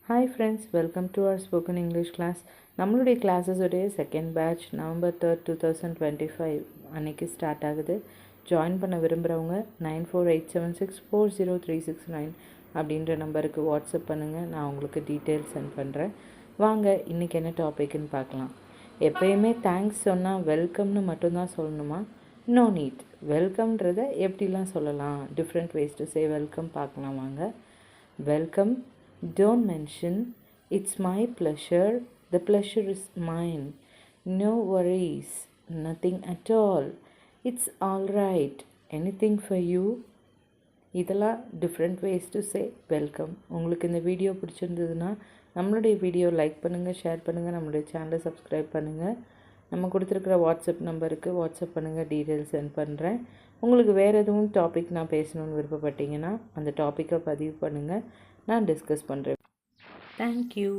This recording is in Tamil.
Hi friends, welcome to our spoken English class. நம்மளுடைய classes உடைய செகண்ட் பேட்ச் November 3rd 2025 அன்னைக்கு ஸ்டார்ட் ஆகுது. ஜாயின் பண்ண விரும்புகிறவங்க 9487640369 அப்படின்ற நம்பருக்கு வாட்ஸ்அப் பண்ணுங்கள். நான் உங்களுக்கு டீட்டெயில்ஸ் சென்ட் பண்ணுறேன். வாங்க இன்றைக்கி என்ன டாபிக்னு பார்க்கலாம். எப்பயுமே தேங்க்ஸ் சொன்னால் வெல்கம்னு மட்டும்தான் சொல்லணுமா? No need. வெல்கம்ன்றதை எப்படிலாம் சொல்லலாம், different ways to say welcome பார்க்கலாம் வாங்க. Welcome. Don't mention, it's my pleasure, the pleasure is mine. No worries, nothing at all. It's all right, anything for you. இதெல்லாம் different ways to say welcome. உங்களுக்கு இந்த வீடியோ பிடிச்சிருந்ததுன்னா நம்மளுடைய வீடியோ லைக் பண்ணுங்கள், ஷேர் பண்ணுங்கள், நம்மளுடைய சேனலை சப்ஸ்கிரைப் பண்ணுங்கள். நம்ம கொடுத்துருக்குற வாட்ஸ்அப் நம்பருக்கு வாட்ஸ்அப் பண்ணுங்கள், டீட்டெயில்ஸ் சென்ட் பண்ணுறேன். உங்களுக்கு வேறு எதுவும் டாபிக் நான் பேசணுன்னு விருப்பப்பட்டீங்கன்னா அந்த டாப்பிக்கை பதிவு பண்ணுங்கள், நான் டிஸ்கஸ் பண்ணுறேன். தேங்க்யூ.